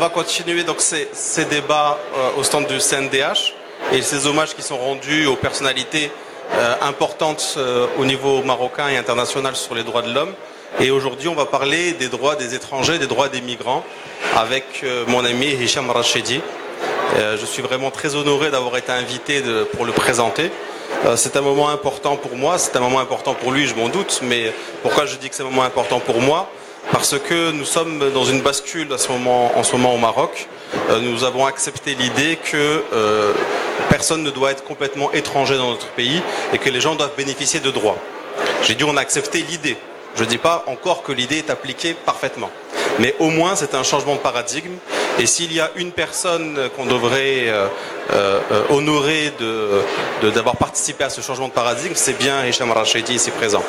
va continuer donc ces débats au stand du CNDH et ces hommages qui sont rendus aux personnalités importantes au niveau marocain et international sur les droits de l'homme. Et aujourd'hui, on va parler des droits des étrangers, des droits des migrants, avec mon ami Hicham Rachedi. Je suis vraiment très honoré d'avoir été invité pour le présenter. C'est un moment important pour moi, c'est un moment important pour lui, je m'en doute. Mais pourquoi je dis que c'est un moment important pour moi ? Parce que nous sommes dans une bascule en ce moment au Maroc. Nous avons accepté l'idée que personne ne doit être complètement étranger dans notre pays et que les gens doivent bénéficier de droits. J'ai dit on a accepté l'idée. Je ne dis pas encore que l'idée est appliquée parfaitement. Mais au moins c'est un changement de paradigme. Et s'il y a une personne qu'on devrait honorer d'avoir participé à ce changement de paradigme, c'est bien Hicham Rachedi ici présent.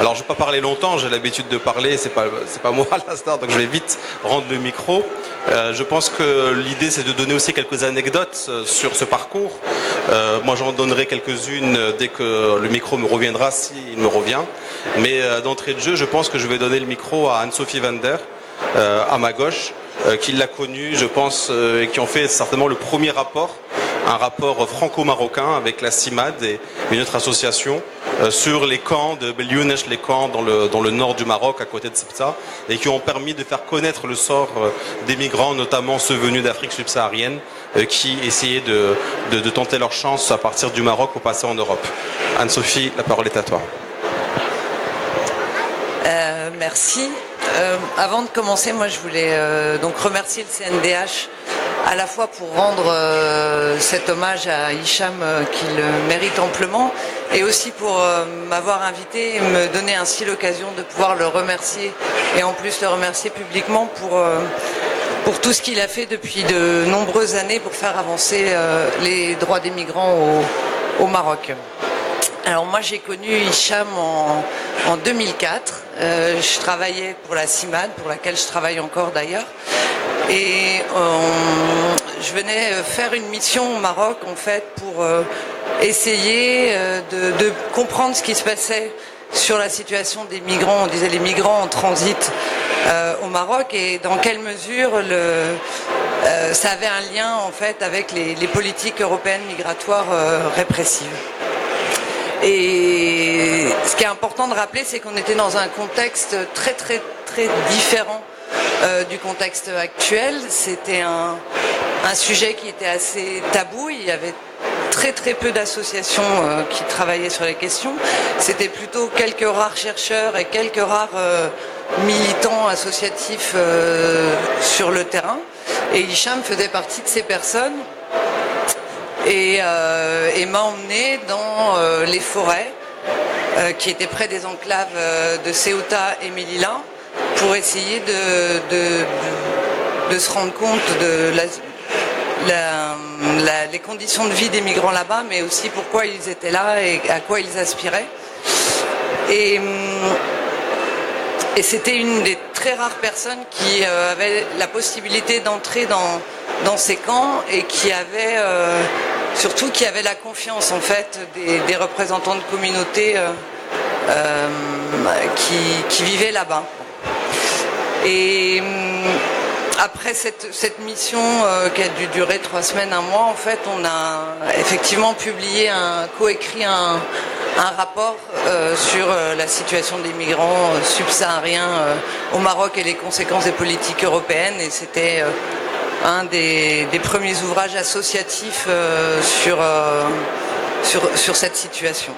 Alors je ne vais pas parler longtemps, j'ai l'habitude de parler, c'est pas moi la star, donc je vais vite rendre le micro. Je pense que l'idée c'est de donner aussi quelques anecdotes sur ce parcours. Moi j'en donnerai quelques-unes dès que le micro me reviendra, s'il me revient. Mais d'entrée de jeu, je pense que je vais donner le micro à Anne-Sophie Van Der, à ma gauche, qui l'a connue, je pense, et qui ont fait certainement le premier rapport, un rapport franco-marocain avec la CIMAD et une autre association sur les camps de Belyounesh, les camps dans le nord du Maroc, à côté de Ceuta, et qui ont permis de faire connaître le sort des migrants, notamment ceux venus d'Afrique subsaharienne, qui essayaient de tenter leur chance à partir du Maroc pour passer en Europe. Anne-Sophie, la parole est à toi. Merci. Avant de commencer, moi je voulais donc remercier le CNDH à la fois pour rendre cet hommage à Hicham qu'il mérite amplement et aussi pour m'avoir invité et me donner ainsi l'occasion de pouvoir le remercier et en plus le remercier publiquement pour tout ce qu'il a fait depuis de nombreuses années pour faire avancer les droits des migrants au Maroc. Alors moi j'ai connu Hicham en 2004, je travaillais pour la CIMAD, pour laquelle je travaille encore d'ailleurs, et je venais faire une mission au Maroc en fait pour essayer de comprendre ce qui se passait sur la situation des migrants, on disait les migrants en transit au Maroc et dans quelle mesure ça avait un lien en fait avec les politiques européennes migratoires répressives. Et ce qui est important de rappeler, c'est qu'on était dans un contexte très très très différent du contexte actuel. C'était un sujet qui était assez tabou. Il y avait très très peu d'associations qui travaillaient sur les questions. C'était plutôt quelques rares chercheurs et quelques rares militants associatifs sur le terrain. Et Hicham faisait partie de ces personnes. Et m'a emmené dans les forêts qui étaient près des enclaves de Ceuta et Melilla pour essayer de se rendre compte de les conditions de vie des migrants là-bas, mais aussi pourquoi ils étaient là et à quoi ils aspiraient. Et c'était une des très rares personnes qui avait la possibilité d'entrer dans ces camps et qui avait surtout qui avait la confiance en fait des représentants de communautés qui vivaient là-bas. Et après cette mission qui a dû durer 3 semaines, 1 mois, en fait, on a effectivement coécrit un rapport sur la situation des migrants subsahariens au Maroc et les conséquences des politiques européennes. Et c'était un des premiers ouvrages associatifs sur cette situation.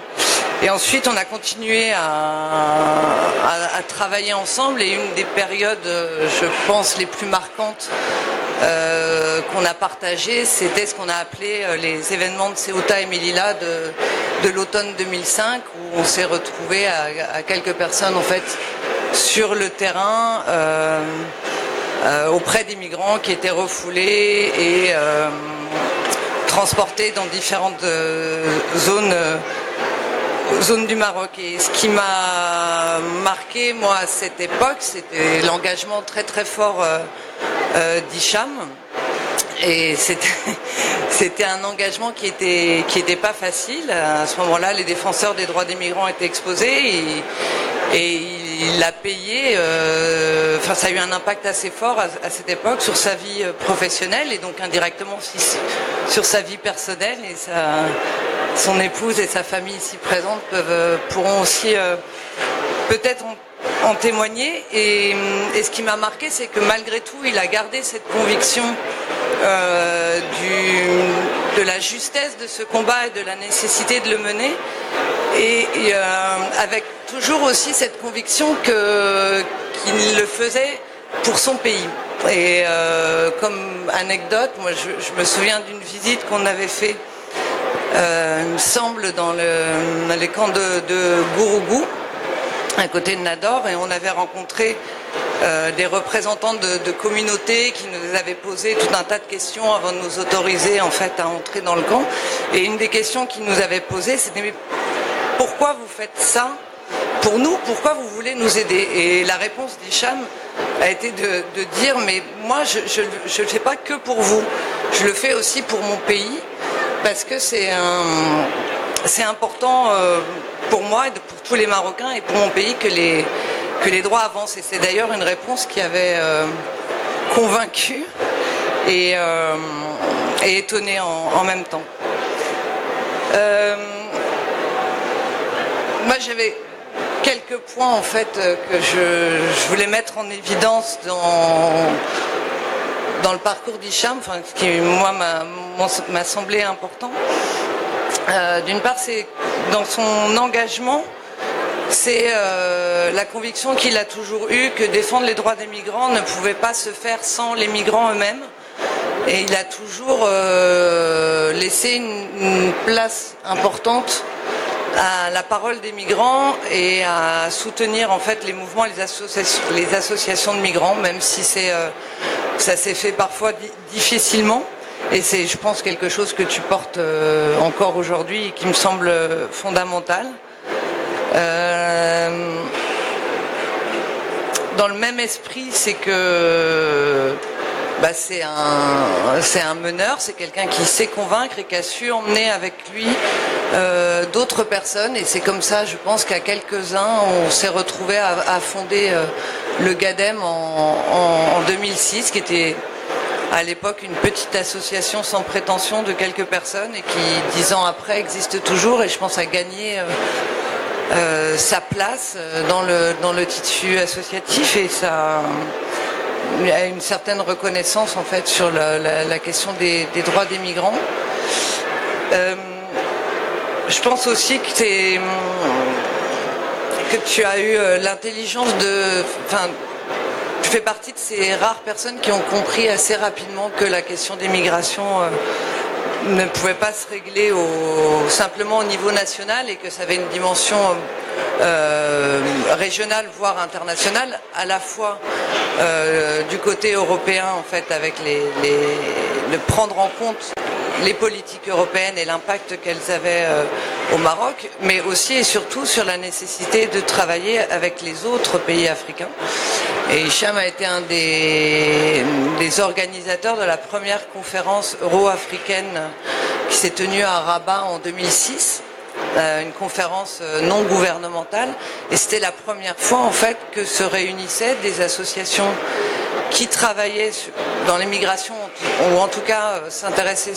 Et ensuite, on a continué à travailler ensemble et une des périodes, je pense, les plus marquantes qu'on a partagées, c'était ce qu'on a appelé les événements de Ceuta et Melilla de l'automne 2005, où on s'est retrouvés à quelques personnes, en fait, sur le terrain, auprès des migrants qui étaient refoulés et transportés dans différentes zones du Maroc. Et ce qui m'a marqué, moi, à cette époque, c'était l'engagement très très fort d'Hicham. Et c'était un engagement qui était pas facile. À ce moment-là, les défenseurs des droits des migrants étaient exposés et il a payé, ça a eu un impact assez fort à cette époque sur sa vie professionnelle et donc indirectement aussi sur sa vie personnelle. Et son épouse et sa famille ici présente pourront aussi peut-être en témoigner. Et ce qui m'a marqué, c'est que malgré tout, il a gardé cette conviction de la justesse de ce combat et de la nécessité de le mener, et avec toujours aussi cette conviction qu'il le faisait pour son pays. Et comme anecdote, moi je me souviens d'une visite qu'on avait fait, il me semble, dans les camps de Gourougou, à côté de Nador, et on avait rencontré des représentants de communautés qui nous avaient posé tout un tas de questions avant de nous autoriser en fait à entrer dans le camp. Et une des questions qu'ils nous avaient posées, c'était: mais pourquoi vous faites ça pour nous? Pourquoi vous voulez nous aider? Et la réponse d'Hicham a été de dire: mais moi je le fais pas que pour vous, je le fais aussi pour mon pays, parce que c'est important pour moi et pour tous les Marocains et pour mon pays que les droits avancent. Et c'est d'ailleurs une réponse qui avait convaincu et étonné en même temps. Moi j'avais quelques points en fait que je voulais mettre en évidence dans le parcours d'Hicham, enfin, ce qui moi m'a semblé important. D'une part, c'est dans son engagement, c'est la conviction qu'il a toujours eue que défendre les droits des migrants ne pouvait pas se faire sans les migrants eux-mêmes. Et il a toujours laissé une place importante à la parole des migrants et à soutenir en fait les mouvements et les associations de migrants, même si ça s'est fait parfois difficilement. Et c'est, je pense, quelque chose que tu portes encore aujourd'hui et qui me semble fondamental. Dans le même esprit, c'est que c'est un meneur, c'est quelqu'un qui sait convaincre et qui a su emmener avec lui d'autres personnes. Et c'est comme ça, je pense, qu'à quelques-uns, on s'est retrouvés à fonder le GADEM en 2006, qui était à l'époque une petite association sans prétention de quelques personnes et qui, 10 ans après, existe toujours et je pense a gagné sa place dans le tissu associatif, et ça il y a une certaine reconnaissance en fait sur la question des droits des migrants. Je pense aussi que tu as eu l'intelligence tu fais partie de ces rares personnes qui ont compris assez rapidement que la question des migrations ne pouvait pas se régler simplement au niveau national, et que ça avait une dimension régionale voire internationale, à la fois du côté européen en fait, avec le prendre en compte les politiques européennes et l'impact qu'elles avaient au Maroc, mais aussi et surtout sur la nécessité de travailler avec les autres pays africains. Et Hicham a été un des organisateurs de la première conférence euro-africaine qui s'est tenue à Rabat en 2006, une conférence non gouvernementale, et c'était la première fois en fait que se réunissaient des associations qui travaillaient dans les migrations, ou en tout cas s'intéressaient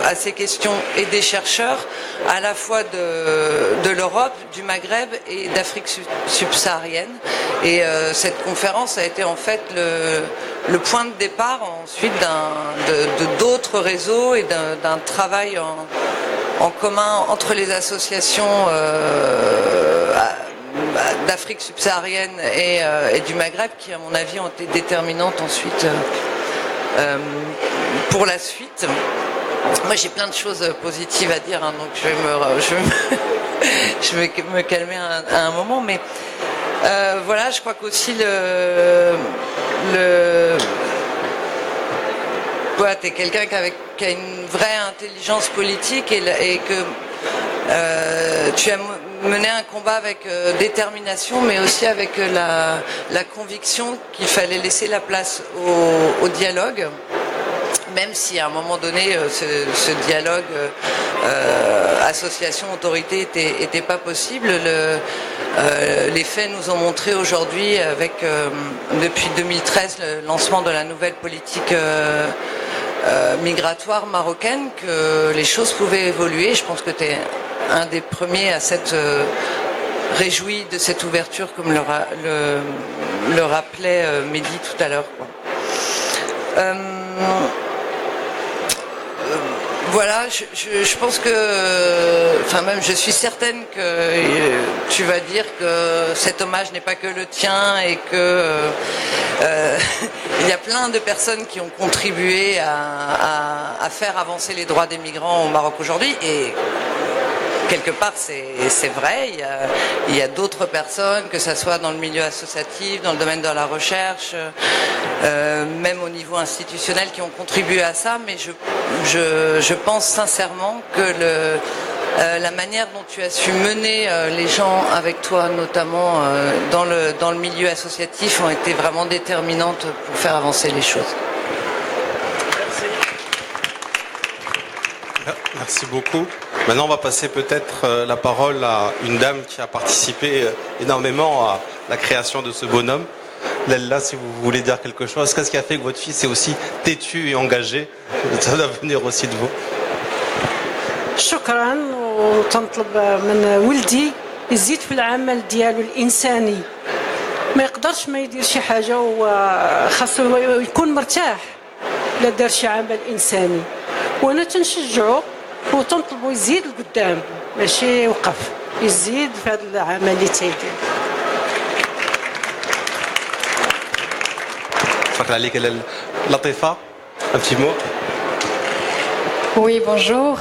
à ces questions, et des chercheurs à la fois de l'Europe, du Maghreb et d'Afrique subsaharienne. Et cette conférence a été en fait le point de départ ensuite d'autres réseaux et d'un travail en commun entre les associations d'Afrique subsaharienne et du Maghreb, qui à mon avis ont été déterminantes ensuite pour la suite. Moi j'ai plein de choses positives à dire, donc je vais me calmer à un moment, mais voilà, je crois qu'aussi t'es quelqu'un qui a une vraie intelligence politique, et que tu as mené un combat avec détermination, mais aussi avec la conviction qu'il fallait laisser la place au dialogue. même si à un moment donné, ce dialogue association-autorité était pas possible, les faits nous ont montré aujourd'hui, avec depuis 2013 le lancement de la nouvelle politique migratoire marocaine, que les choses pouvaient évoluer. Je pense que tu es un des premiers à s'être réjoui de cette ouverture, comme le rappelait Mehdi tout à l'heure. Voilà, je pense que, enfin même je suis certaine que tu vas dire que cet hommage n'est pas que le tien et que il y a plein de personnes qui ont contribué à faire avancer les droits des migrants au Maroc aujourd'hui, et quelque part c'est vrai, il y a d'autres personnes, que ce soit dans le milieu associatif, dans le domaine de la recherche, même au niveau institutionnel, qui ont contribué à ça, mais je pense sincèrement que la manière dont tu as su mener les gens avec toi, notamment dans le milieu associatif, ont été vraiment déterminantes pour faire avancer les choses. Merci beaucoup. Maintenant, on va passer peut-être la parole à une dame qui a participé énormément à la création de ce bonhomme. Lella, si vous voulez dire quelque chose, qu'est-ce qui a fait que votre fils est aussi têtu et engagé? Ça doit venir aussi de vous. شكرا، وتنطلب من ولدي يزيد في العمل ديالو الإنساني، ما يقدرش ما يدير شي حاجة، وخاصو يكون مرتاح لا دار شي عمل إنساني، وأنا تنشجعه وتنطلبوا يزيد لقدام، ماشي يوقف، يزيد في هذا العمل اللي تيدير. شكرا لك لطيفة. Un petit mot. Oui, bonjour.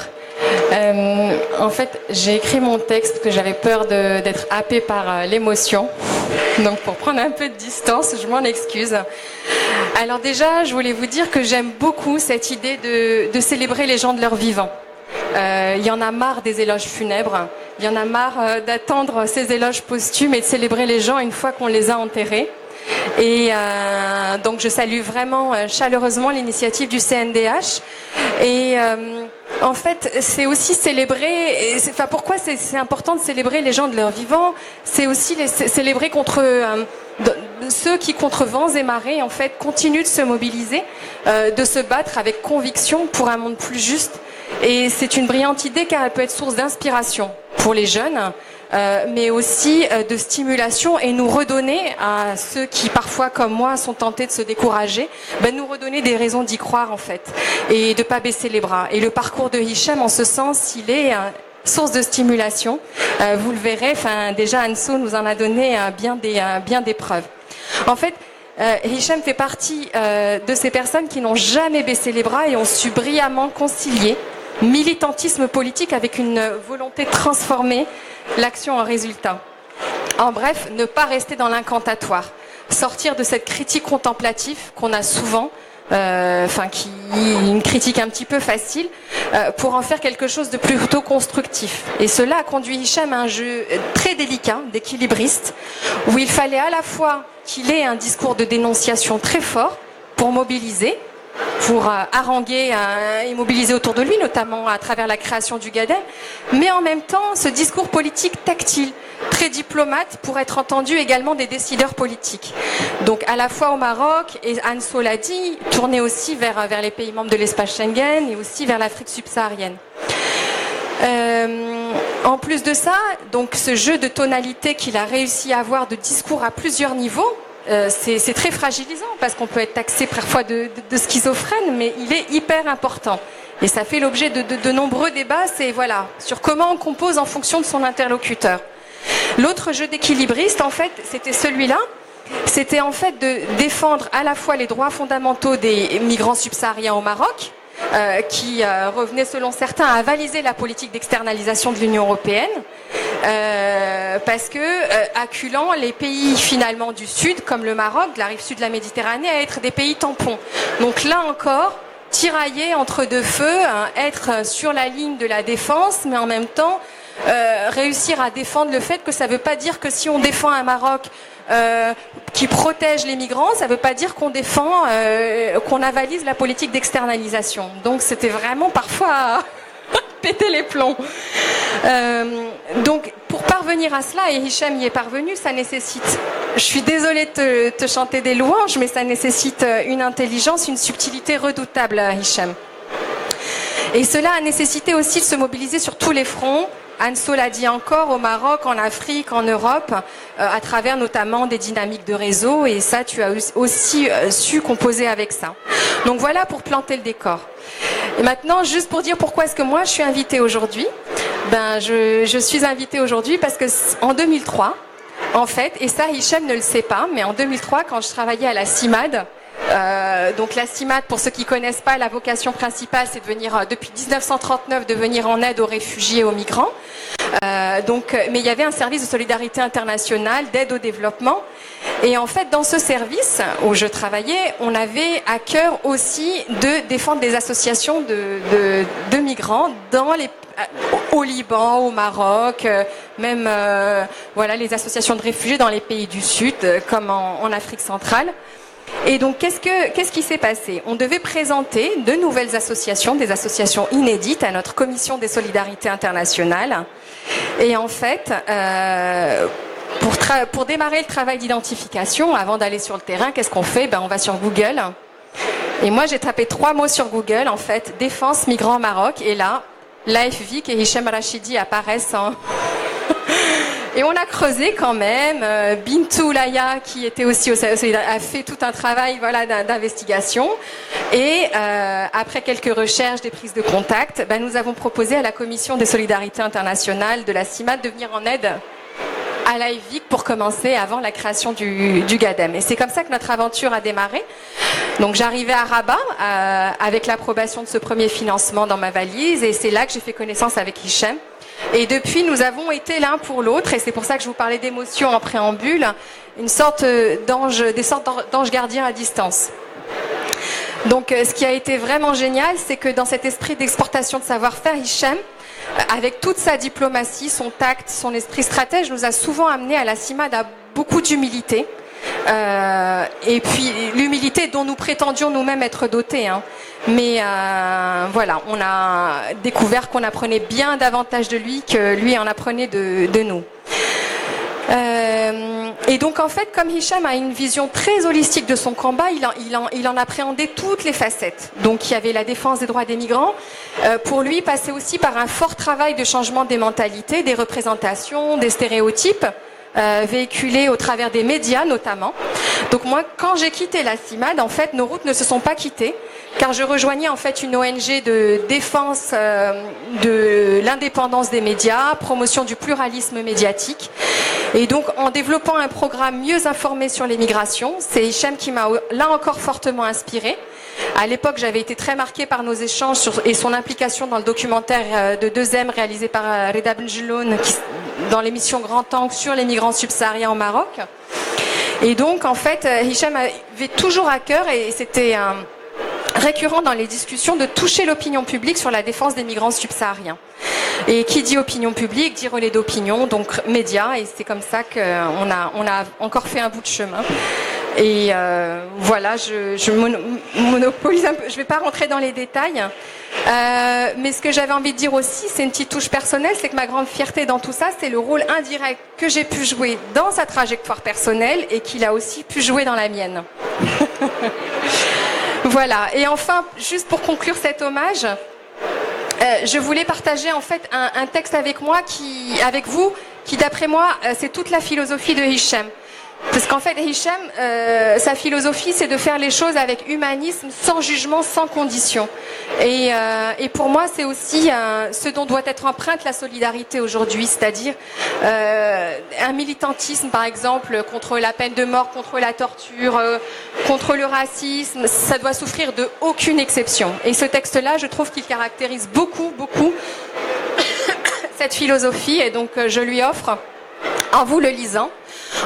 En fait, j'ai écrit mon texte parce que j'avais peur d'être happée par l'émotion. Donc pour prendre un peu de distance, je m'en excuse. Alors déjà, je voulais vous dire que j'aime beaucoup cette idée de célébrer les gens de leur vivant. Il y en a marre des éloges funèbres, il y en a marre d'attendre ces éloges posthumes et de célébrer les gens une fois qu'on les a enterrés. Et donc je salue vraiment chaleureusement l'initiative du CNDH. Et en fait, c'est aussi célébrer, enfin pourquoi c'est important de célébrer les gens de leur vivant, c'est aussi célébrer contre ceux qui, contre vents et marées, en fait, continuent de se mobiliser, de se battre avec conviction pour un monde plus juste. Et c'est une brillante idée car elle peut être source d'inspiration pour les jeunes, mais aussi de stimulation, et nous redonner à ceux qui parfois comme moi sont tentés de se décourager, nous redonner des raisons d'y croire en fait, et de pas baisser les bras. Et le parcours de Hicham en ce sens, il est source de stimulation. Vous le verrez, déjà Anso nous en a donné bien des preuves. En fait, Hicham fait partie de ces personnes qui n'ont jamais baissé les bras et ont su brillamment concilier militantisme politique avec une volonté de transformer l'action en résultat. En bref, ne pas rester dans l'incantatoire, sortir de cette critique contemplative qu'on a souvent, une critique un petit peu facile, pour en faire quelque chose de plutôt constructif. Et cela a conduit Hicham à un jeu très délicat, d'équilibriste, où il fallait à la fois qu'il ait un discours de dénonciation très fort pour mobiliser, pour haranguer et mobiliser autour de lui, notamment à travers la création du Gaden, mais en même temps ce discours politique tactile, très diplomate, pour être entendu également des décideurs politiques. Donc à la fois au Maroc, et Anso l'a dit, tourné aussi vers les pays membres de l'espace Schengen et aussi vers l'Afrique subsaharienne. En plus de ça, donc ce jeu de tonalité qu'il a réussi à avoir, de discours à plusieurs niveaux, c'est très fragilisant parce qu'on peut être taxé parfois de schizophrène, mais il est hyper important. Et ça fait l'objet de nombreux débats, c'est voilà, sur comment on compose en fonction de son interlocuteur. L'autre jeu d'équilibriste, en fait, c'était celui-là. C'était en fait de défendre à la fois les droits fondamentaux des migrants subsahariens au Maroc, qui revenait selon certains à avaliser la politique d'externalisation de l'Union européenne, parce que acculant les pays finalement du Sud, comme le Maroc, de la rive sud de la Méditerranée, à être des pays tampons. Donc là encore, tirailler entre deux feux, être sur la ligne de la défense, mais en même temps réussir à défendre le fait que ça ne veut pas dire que si on défend un Maroc qui protège les migrants, ça ne veut pas dire qu'on défend, qu'on avalise la politique d'externalisation. Donc c'était vraiment parfois péter les plombs. Donc pour parvenir à cela, et Hicham y est parvenu, ça nécessite, je suis désolée de te chanter des louanges, mais ça nécessite une intelligence, une subtilité redoutable, Hicham. Et cela a nécessité aussi de se mobiliser sur tous les fronts. Anso l'a dit encore, au Maroc, en Afrique, en Europe, à travers notamment des dynamiques de réseau, et ça, tu as aussi su composer avec ça. Donc voilà pour planter le décor. Et maintenant, juste pour dire pourquoi est-ce que moi je suis invitée aujourd'hui, je suis invitée aujourd'hui parce que en 2003, en fait, et ça Hicham ne le sait pas, mais en 2003, quand je travaillais à la CIMAD, donc la CIMAD, pour ceux qui connaissent pas, la vocation principale, c'est de venir, depuis 1939, de venir en aide aux réfugiés et aux migrants. Mais il y avait un service de solidarité internationale, d'aide au développement. Et en fait, dans ce service où je travaillais, on avait à cœur aussi de défendre des associations de migrants au Liban, au Maroc, même voilà, les associations de réfugiés dans les pays du Sud, comme en Afrique centrale. Et donc, qu'est-ce qui s'est passé? On devait présenter de nouvelles associations, des associations inédites, à notre commission des solidarités internationales. Et en fait, pour démarrer le travail d'identification, avant d'aller sur le terrain, qu'est-ce qu'on fait? On va sur Google. Et moi, j'ai tapé 3 mots sur Google, en fait, défense migrants Maroc. Et là, l'AFVIC et Hicham Rachidi apparaissent en... Et on a creusé quand même. Bintou Laya, qui était aussi a fait tout un travail, voilà, d'investigation. Et après quelques recherches, des prises de contact, nous avons proposé à la Commission des solidarités internationales de la CIMAD de venir en aide à l'AFVIC pour commencer avant la création du GADEM. Et c'est comme ça que notre aventure a démarré. Donc j'arrivais à Rabat avec l'approbation de ce premier financement dans ma valise, et c'est là que j'ai fait connaissance avec Hicham. Et depuis, nous avons été l'un pour l'autre, et c'est pour ça que je vous parlais d'émotion en préambule, des sortes d'anges gardiens à distance. Donc ce qui a été vraiment génial, c'est que dans cet esprit d'exportation de savoir-faire, Hicham, avec toute sa diplomatie, son tact, son esprit stratège, nous a souvent amené à la CIMAD à beaucoup d'humilité. Et puis l'humilité dont nous prétendions nous-mêmes être dotés, hein. Mais voilà, on a découvert qu'on apprenait bien davantage de lui que lui en apprenait de nous. Et donc en fait, comme Hicham a une vision très holistique de son combat, il en appréhendait toutes les facettes. Donc il y avait la défense des droits des migrants. Pour lui, passait aussi par un fort travail de changement des mentalités, des représentations, des stéréotypes, véhiculés au travers des médias notamment. Donc moi, quand j'ai quitté la CIMAD, en fait, nos routes ne se sont pas quittées, car je rejoignais en fait une ONG de défense de l'indépendance des médias, promotion du pluralisme médiatique. Et donc, en développant un programme mieux informé sur les migrations, c'est Hicham qui m'a là encore fortement inspiré. À l'époque, j'avais été très marquée par nos échanges et son implication dans le documentaire de 2M réalisé par Reda Benjeloun dans l'émission Grand Angle sur les migrants subsahariens au Maroc. Et donc, en fait, Hicham avait toujours à cœur, et c'était récurrent dans les discussions, de toucher l'opinion publique sur la défense des migrants subsahariens. Et qui dit opinion publique dit relais d'opinion, donc médias, et c'est comme ça qu'on a encore fait un bout de chemin. Et voilà, je monopolise un peu, je ne vais pas rentrer dans les détails, mais ce que j'avais envie de dire aussi, c'est une petite touche personnelle, c'est que ma grande fierté dans tout ça, c'est le rôle indirect que j'ai pu jouer dans sa trajectoire personnelle et qu'il a aussi pu jouer dans la mienne. Voilà, et enfin, juste pour conclure cet hommage, je voulais partager en fait un texte avec vous, qui d'après moi, c'est toute la philosophie de Hicham. Parce qu'en fait, Hicham, sa philosophie, c'est de faire les choses avec humanisme, sans jugement, sans condition. Et pour moi, c'est aussi ce dont doit être empreinte la solidarité aujourd'hui, c'est-à-dire un militantisme, par exemple, contre la peine de mort, contre la torture, contre le racisme. Ça doit souffrir de aucune exception. Et ce texte-là, je trouve qu'il caractérise beaucoup, beaucoup cette philosophie. Et donc, je lui offre, en vous le lisant.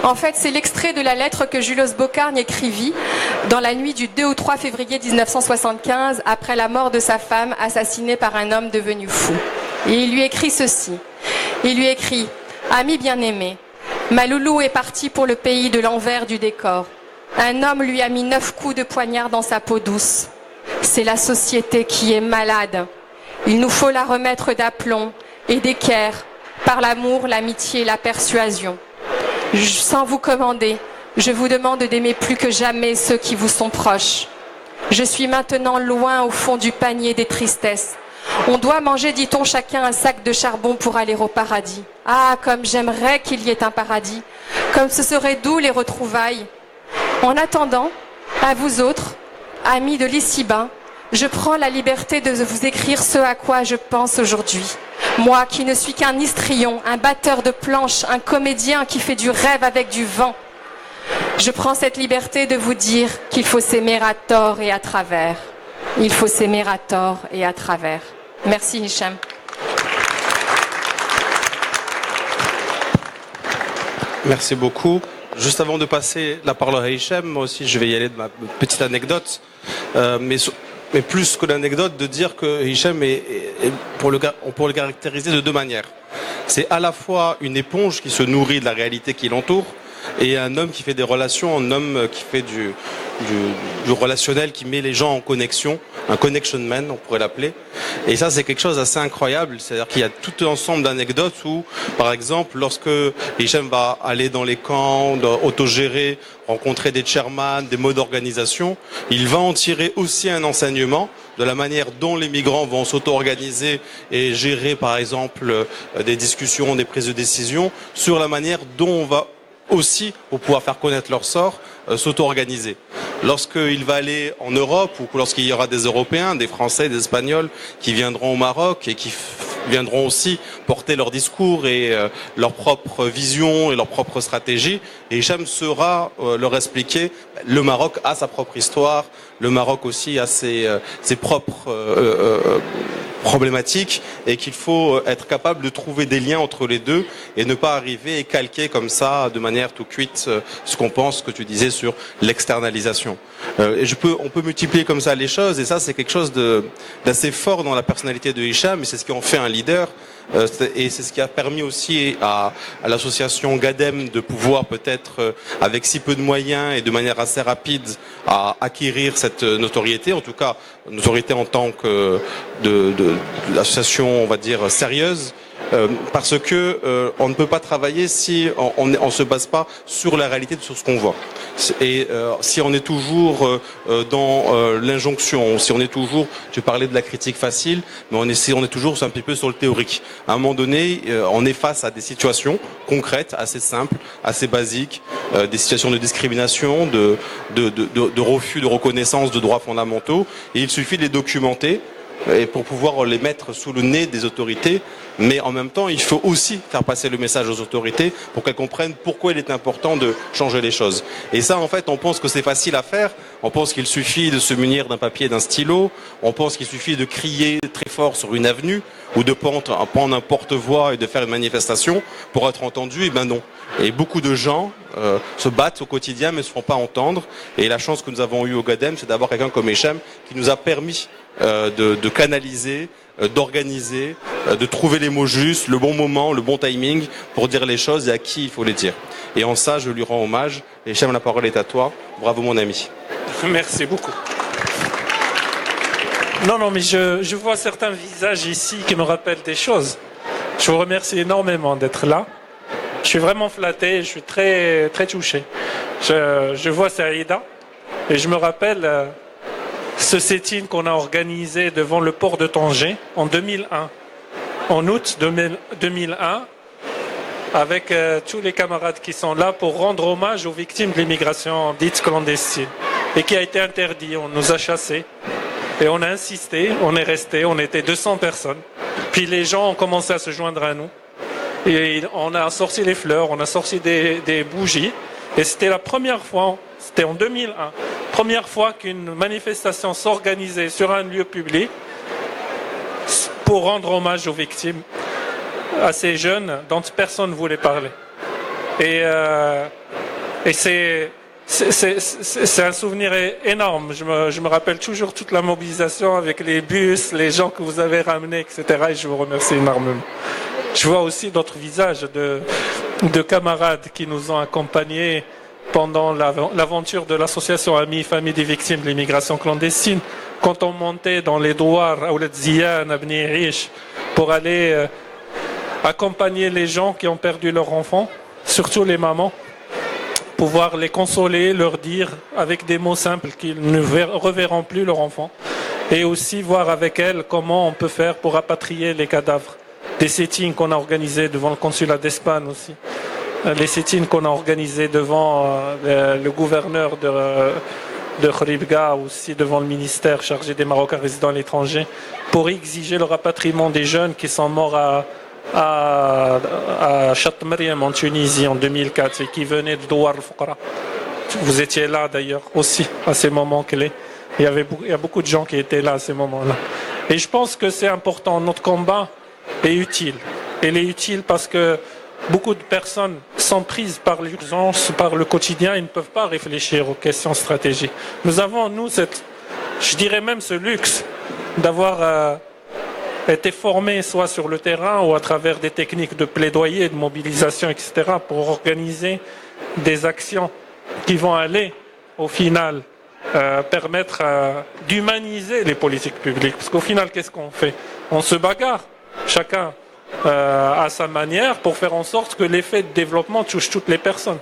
En fait, c'est l'extrait de la lettre que Julius Bocargne écrivit dans la nuit du 2 au 3 février 1975, après la mort de sa femme, assassinée par un homme devenu fou. Et il lui écrit ceci. Il lui écrit « Ami bien-aimé, Ma loulou est partie pour le pays de l'envers du décor. Un homme lui a mis 9 coups de poignard dans sa peau douce. C'est la société qui est malade. Il nous faut la remettre d'aplomb et d'équerre par l'amour, l'amitié, la persuasion. Sans vous commander, je vous demande d'aimer plus que jamais ceux qui vous sont proches. Je suis maintenant loin au fond du panier des tristesses. On doit manger, dit-on, chacun un sac de charbon pour aller au paradis. Ah, comme j'aimerais qu'il y ait un paradis, comme ce serait doux les retrouvailles. En attendant, à vous autres, amis de l'ici-bas, je prends la liberté de vous écrire ce à quoi je pense aujourd'hui. Moi qui ne suis qu'un histrion, un batteur de planches, un comédien qui fait du rêve avec du vent. Je prends cette liberté de vous dire qu'il faut s'aimer à tort et à travers. Il faut s'aimer à tort et à travers. Merci Hicham. Merci beaucoup. Juste avant de passer la parole à Hicham, moi aussi je vais y aller de ma petite anecdote. Mais plus que l'anecdote, de dire que Hicham on pourrait le caractériser de deux manières. C'est à la fois une éponge qui se nourrit de la réalité qui l'entoure, et un homme qui fait des relations, un homme qui fait du relationnel, qui met les gens en connexion, un connection man, on pourrait l'appeler. Et ça, c'est quelque chose d'assez incroyable. C'est-à-dire qu'il y a tout un ensemble d'anecdotes où, par exemple, lorsque Hicham va aller dans les camps, autogérer, rencontrer des chairmans, des modes d'organisation, il va en tirer aussi un enseignement de la manière dont les migrants vont s'auto-organiser et gérer, par exemple, des discussions, des prises de décision, sur la manière dont on va aussi, pour pouvoir faire connaître leur sort, s'auto-organiser. Lorsqu'il va aller en Europe, ou lorsqu'il y aura des Européens, des Français, des Espagnols, qui viendront au Maroc et qui viendront aussi porter leur discours et leur propre vision et leur propre stratégie, et Hicham saura leur expliquer, le Maroc a sa propre histoire, le Maroc aussi a ses propres problématiques, et qu'il faut être capable de trouver des liens entre les deux et ne pas arriver et calquer comme ça de manière tout cuite ce qu'on pense, que tu disais sur l'externalisation. On peut multiplier comme ça les choses, et ça c'est quelque chose d'assez fort dans la personnalité de Hicham, et c'est ce qui en fait un leader. Et c'est ce qui a permis aussi à l'association GADEM de pouvoir peut-être, avec si peu de moyens et de manière assez rapide, à acquérir cette notoriété, en tout cas notoriété en tant que de l'association, on va dire, sérieuse. Parce que on ne peut pas travailler si on se base pas sur la réalité, sur ce qu'on voit. Et si on est toujours dans l'injonction, si on est toujours, je parlais de la critique facile, mais on est toujours un petit peu sur le théorique. À un moment donné, on est face à des situations concrètes, assez simples, assez basiques, des situations de discrimination, de refus de reconnaissance de droits fondamentaux, et il suffit de les documenter et pour pouvoir les mettre sous le nez des autorités. Mais en même temps, il faut aussi faire passer le message aux autorités pour qu'elles comprennent pourquoi il est important de changer les choses. Et ça, en fait, on pense que c'est facile à faire. On pense qu'il suffit de se munir d'un papier et d'un stylo. On pense qu'il suffit de crier très fort sur une avenue ou de prendre un porte-voix et de faire une manifestation pour être entendu. Et ben non. Et beaucoup de gens se battent au quotidien mais ne se font pas entendre. Et la chance que nous avons eue au GADEM, c'est d'avoir quelqu'un comme Hicham qui nous a permis de canaliser, d'organiser, de trouver les mots justes, le bon moment, le bon timing pour dire les choses et à qui il faut les dire. Et en ça, je lui rends hommage. Et Hicham, la parole est à toi. Bravo mon ami. Merci beaucoup. Non, mais je vois certains visages ici qui me rappellent des choses. Je vous remercie énormément d'être là. Je suis vraiment flatté, je suis très, très touché. Je vois Saïda et je me rappelle ce sit-in qu'on a organisé devant le port de Tanger en 2001. En août 2001, avec tous les camarades qui sont là pour rendre hommage aux victimes de l'immigration dite clandestine et qui a été interdit. On nous a chassés et on a insisté, on est resté, on était 200 personnes. Puis les gens ont commencé à se joindre à nous et on a sorti les fleurs, on a sorti des bougies et c'était la première fois, c'était en 2001, première fois qu'une manifestation s'organisait sur un lieu public pour rendre hommage aux victimes, à ces jeunes dont personne ne voulait parler. Et c'est un souvenir énorme. Je me rappelle toujours toute la mobilisation avec les bus, les gens que vous avez ramenés, etc. Et je vous remercie énormément. Je vois aussi d'autres visages de camarades qui nous ont accompagnés pendant l'aventure de l'association Amis Familles des Victimes de l'immigration clandestine, quand on montait dans les douars à Ouled Ziyan, à Bni Aish, pour aller accompagner les gens qui ont perdu leurs enfants, surtout les mamans, pouvoir les consoler, leur dire avec des mots simples qu'ils ne reverront plus leur enfant, et aussi voir avec elles comment on peut faire pour rapatrier les cadavres. Des sit-ins qu'on a organisés devant le consulat d'Espagne aussi. Les sit-ins qu'on a organisés devant le gouverneur de Khribga, aussi devant le ministère chargé des Marocains résidant à l'étranger, pour exiger le rapatriement des jeunes qui sont morts à Chat Mariam en Tunisie en 2004 et qui venaient de Douar al-Fuqara. Vous étiez là d'ailleurs aussi à ces moments clés. Il y a beaucoup de gens qui étaient là à ces moments-là. Et je pense que c'est important. Notre combat est utile. Il est utile parce que beaucoup de personnes sont prises par l'urgence, par le quotidien, et ne peuvent pas réfléchir aux questions stratégiques. Nous avons, nous, je dirais même ce luxe d'avoir été formés soit sur le terrain ou à travers des techniques de plaidoyer, de mobilisation, etc., pour organiser des actions qui vont aller, au final, permettre d'humaniser les politiques publiques. Parce qu'au final, qu'est-ce qu'on fait? On se bagarre, chacun à sa manière, pour faire en sorte que l'effet de développement touche toutes les personnes.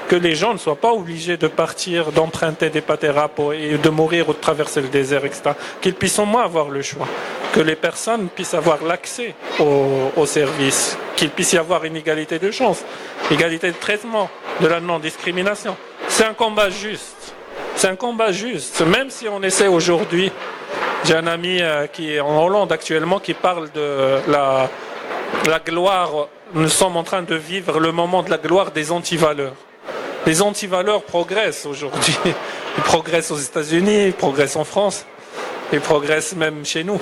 Que les gens ne soient pas obligés de partir, d'emprunter des pateras et de mourir ou de traverser le désert, etc. Qu'ils puissent au moins avoir le choix. Que les personnes puissent avoir l'accès aux services. Qu'il puisse y avoir une égalité de chance, égalité de traitement, de la non-discrimination. C'est un combat juste. C'est un combat juste. Même si on essaie aujourd'hui, j'ai un ami qui est en Hollande actuellement qui parle de la gloire. Nous sommes en train de vivre le moment de la gloire des antivaleurs. Les antivaleurs progressent aujourd'hui. Ils progressent aux États-Unis, ils progressent en France, ils progressent même chez nous.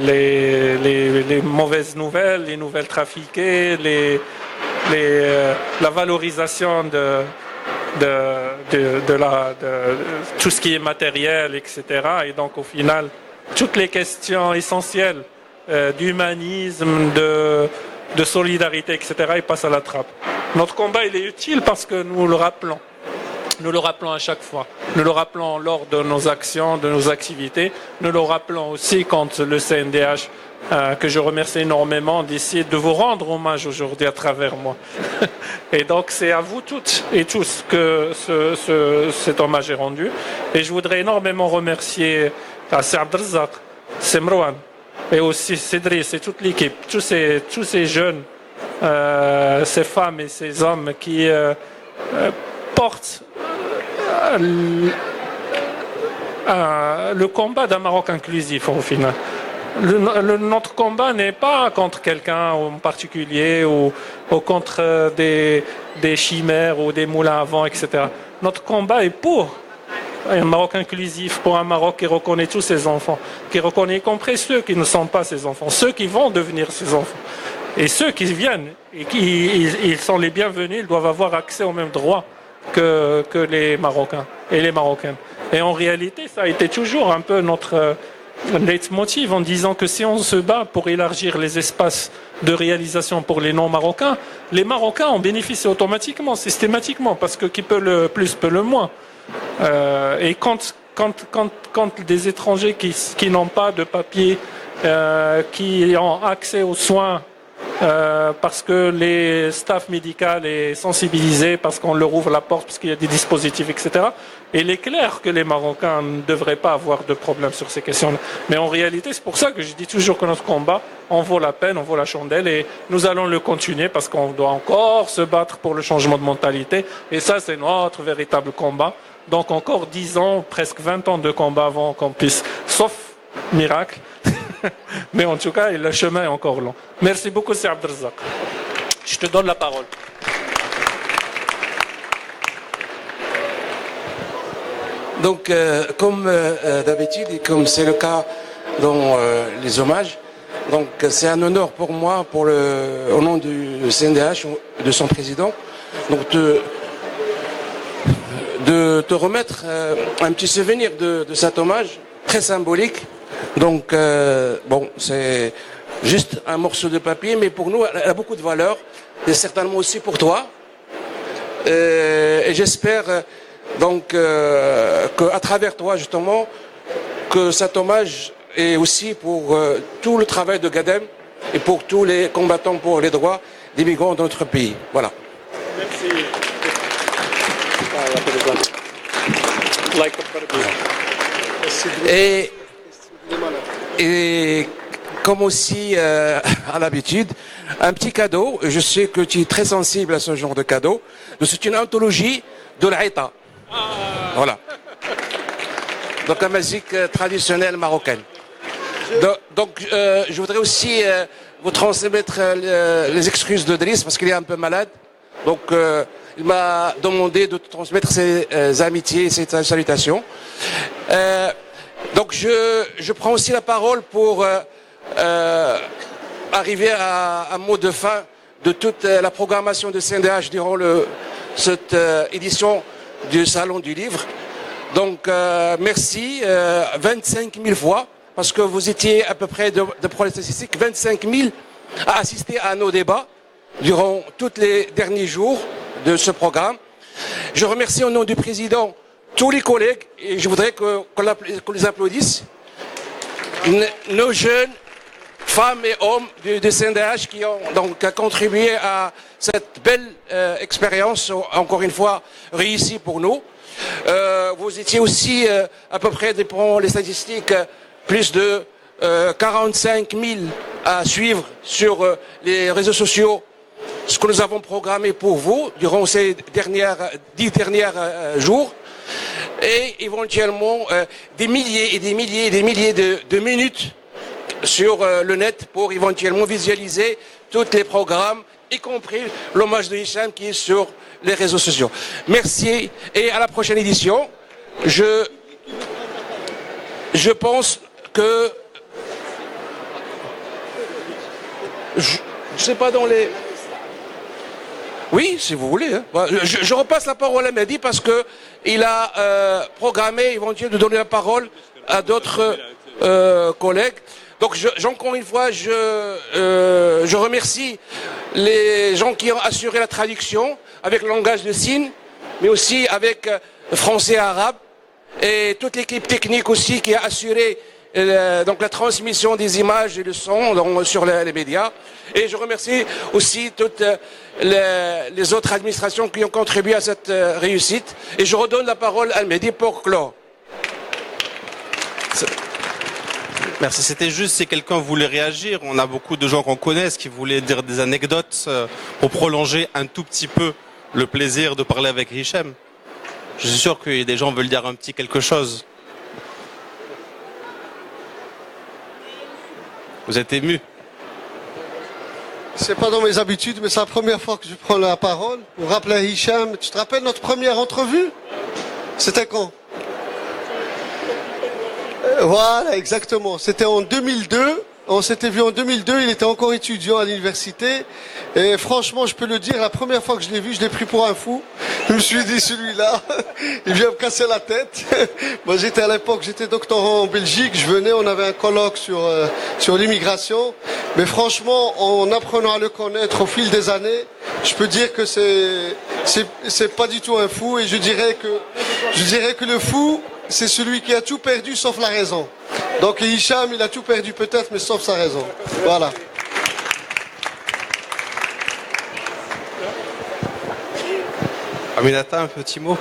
Les mauvaises nouvelles, les nouvelles trafiquées, la valorisation de tout ce qui est matériel, etc. Et donc au final, toutes les questions essentielles d'humanisme, de solidarité, etc., ils passent à la trappe. Notre combat, il est utile parce que nous le rappelons. Nous le rappelons à chaque fois. Nous le rappelons lors de nos actions, de nos activités. Nous le rappelons aussi quand le CNDH, que je remercie énormément, décide de vous rendre hommage aujourd'hui à travers moi. Et donc c'est à vous toutes et tous que cet hommage est rendu. Et je voudrais énormément remercier Abdelrazak, Semrouane, et aussi Cédric et toute l'équipe, tous ces jeunes, ces femmes et ces hommes qui portent le combat d'un Maroc inclusif au final. Notre combat n'est pas contre quelqu'un en particulier ou contre des chimères ou des moulins à vent, etc. Notre combat est pour un Maroc inclusif, pour un Maroc qui reconnaît tous ses enfants, qui reconnaît y compris ceux qui ne sont pas ses enfants, ceux qui vont devenir ses enfants. Et ceux qui viennent, et ils sont les bienvenus, ils doivent avoir accès aux mêmes droits que les Marocains et les Marocaines. Et en réalité, ça a été toujours un peu notre leitmotiv en disant que si on se bat pour élargir les espaces de réalisation pour les non-Marocains, les Marocains en bénéficient automatiquement, systématiquement, parce que qui peut le plus peut le moins. Et quand des étrangers qui n'ont pas de papier, qui ont accès aux soins, parce que les staffs médicaux est sensibilisé, parce qu'on leur ouvre la porte, parce qu'il y a des dispositifs, etc. Et il est clair que les Marocains ne devraient pas avoir de problème sur ces questions-là. Mais en réalité, c'est pour ça que je dis toujours que notre combat en vaut la peine, en vaut la chandelle, et nous allons le continuer parce qu'on doit encore se battre pour le changement de mentalité. Et ça, c'est notre véritable combat. Donc encore 10 ans, presque 20 ans de combat avant qu'on puisse, sauf miracle. Mais en tout cas, le chemin est encore long. Merci beaucoup, c'est Abdelrazak. Je te donne la parole. Donc, comme d'habitude et comme c'est le cas dans les hommages, donc c'est un honneur pour moi, au nom du CNDH, de son président, donc de te remettre un petit souvenir de cet hommage très symbolique. Donc, bon, c'est juste un morceau de papier, mais pour nous, elle a beaucoup de valeur et certainement aussi pour toi. Et j'espère donc qu'à travers toi justement, que cet hommage est aussi pour tout le travail de GADEM et pour tous les combattants pour les droits des migrants dans notre pays. Voilà. Merci. Et comme aussi à l'habitude, un petit cadeau. Je sais que tu es très sensible à ce genre de cadeau. C'est une anthologie de l'Aïta. Voilà. Donc la musique traditionnelle marocaine. Donc je voudrais aussi vous transmettre les excuses de Driss parce qu'il est un peu malade. Donc il m'a demandé de transmettre ses amitiés, ses salutations. Donc je prends aussi la parole pour arriver à un mot de fin de toute la programmation de CNDH durant cette édition du Salon du Livre. Donc merci 25 000 fois, parce que vous étiez à peu près, de problèmes statistiques, 25 000 à assister à nos débats durant tous les derniers jours de ce programme. Je remercie au nom du président tous les collègues, et je voudrais qu'on les applaudisse, nos jeunes femmes et hommes du CNDH qui ont donc contribué à cette belle expérience, encore une fois réussie pour nous. Vous étiez aussi à peu près, pour les statistiques, plus de 45 000 à suivre sur les réseaux sociaux ce que nous avons programmé pour vous durant ces 10 derniers jours. Et éventuellement des milliers et des milliers et des milliers de minutes sur le net pour éventuellement visualiser tous les programmes, y compris l'hommage de Hicham qui est sur les réseaux sociaux. Merci et à la prochaine édition. Je pense que je sais pas dans les... Oui, si vous voulez. Hein. Je repasse la parole à Mehdi parce que il a programmé éventuellement de donner la parole à d'autres collègues. Donc, encore une fois, je remercie les gens qui ont assuré la traduction avec le langage de signes, mais aussi avec français et arabe, et toute l'équipe technique aussi qui a assuré donc la transmission des images et le son sur les médias. Et je remercie aussi toutes les autres administrations qui ont contribué à cette réussite. Et je redonne la parole à Mehdi pour clore. Merci. C'était juste si quelqu'un voulait réagir. On a beaucoup de gens qu'on connaisse qui voulaient dire des anecdotes pour prolonger un tout petit peu le plaisir de parler avec Hicham. Je suis sûr que des gens veulent dire un petit quelque chose. Vous êtes ému? C'est pas dans mes habitudes, mais c'est la première fois que je prends la parole pour rappeler à Hicham. Tu te rappelles notre première entrevue? C'était quand? Voilà, exactement. C'était en 2002. On s'était vu en 2002. Il était encore étudiant à l'université. Et franchement, je peux le dire, la première fois que je l'ai vu, je l'ai pris pour un fou. Je me suis dit, celui-là, il vient me casser la tête. Moi, j'étais à l'époque, j'étais doctorant en Belgique. Je venais, on avait un colloque sur l'immigration. Mais franchement, en apprenant à le connaître au fil des années, je peux dire que c'est pas du tout un fou. Et je dirais que le fou, c'est celui qui a tout perdu sauf la raison. Donc Hicham, il a tout perdu peut-être, mais sauf sa raison. Voilà. Aminata, un petit mot.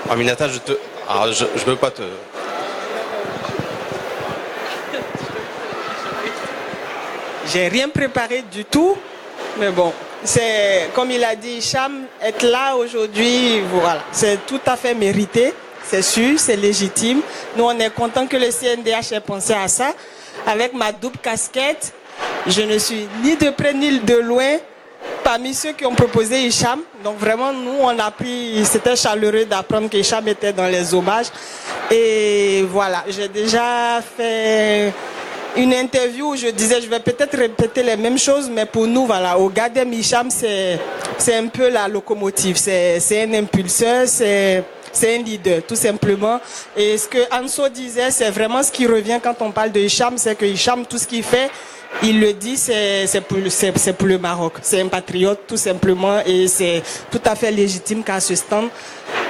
Aminata, je veux pas te... J'ai rien préparé du tout, mais bon, c'est comme il a dit Hicham, être là aujourd'hui, voilà, c'est tout à fait mérité. C'est sûr, c'est légitime. Nous, on est content que le CNDH ait pensé à ça. Avec ma double casquette, je ne suis ni de près ni de loin parmi ceux qui ont proposé Hicham. Donc vraiment, nous, on a pris, c'était chaleureux d'apprendre qu'Hicham était dans les hommages. Et voilà, j'ai déjà fait une interview où je disais, je vais peut-être répéter les mêmes choses, mais pour nous, voilà, au GADEM, Hicham, c'est un peu la locomotive. C'est un impulseur, c'est un leader, tout simplement. Et ce que Anso disait, c'est vraiment ce qui revient quand on parle de Hicham, c'est que Hicham, tout ce qu'il fait, il le dit, c'est pour le Maroc. C'est un patriote tout simplement et c'est tout à fait légitime qu'à ce stand,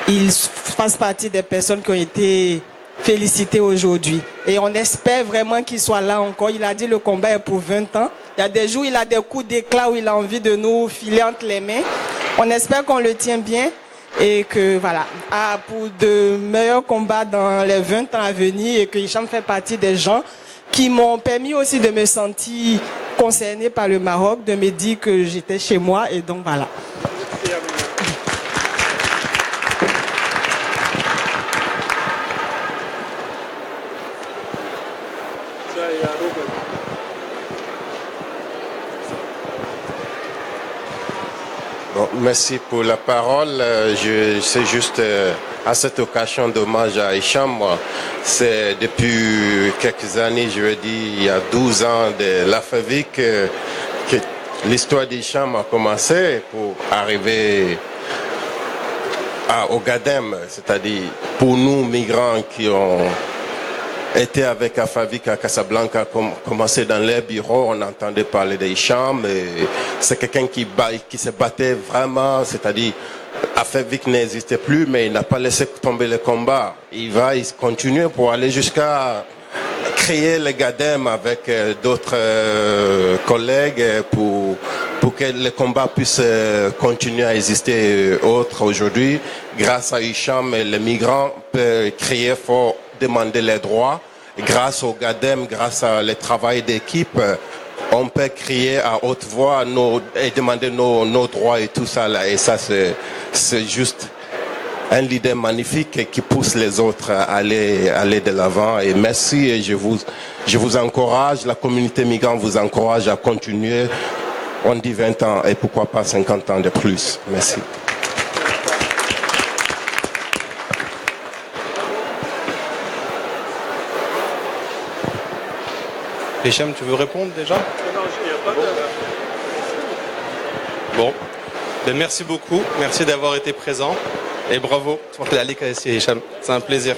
il fasse partie des personnes qui ont été félicitées aujourd'hui. Et on espère vraiment qu'il soit là encore. Il a dit le combat est pour 20 ans. Il y a des jours, il a des coups d'éclat où il a envie de nous filer entre les mains. On espère qu'on le tient bien et que voilà, pour de meilleurs combats dans les 20 ans à venir et que Hicham fait partie des gens qui m'ont permis aussi de me sentir concernée par le Maroc, de me dire que j'étais chez moi et donc voilà. Bon, merci pour la parole. C'est juste à cette occasion d'hommage à Hicham. Moi, c'est depuis quelques années, je veux dire, il y a 12 ans de l'Afrique que l'histoire d'Hicham a commencé pour arriver au Gadem, c'est-à-dire pour nous migrants qui ont été avec Afavik à Casablanca, commencé dans les bureaux, on entendait parler d'Hicham. C'est quelqu'un qui se battait vraiment, c'est-à-dire Afavik n'existait plus, mais il n'a pas laissé tomber le combat. Il continue pour aller jusqu'à créer le Gadem avec d'autres collègues pour que le combat puisse continuer à exister autre aujourd'hui. Grâce à Hicham, les migrants peuvent crier fort, demander les droits. Grâce au Gadem, grâce à le travail d'équipe, on peut crier à haute voix et demander nos droits et tout ça. Là. Et ça, c'est juste un leader magnifique qui pousse les autres à aller de l'avant. Et merci et je vous encourage, la communauté migrante vous encourage à continuer. On dit 20 ans et pourquoi pas 50 ans de plus. Merci. Hicham, tu veux répondre déjà? Non, il n'y a pas de... Bon, ben, merci beaucoup, merci d'avoir été présent et bravo. C'est un plaisir.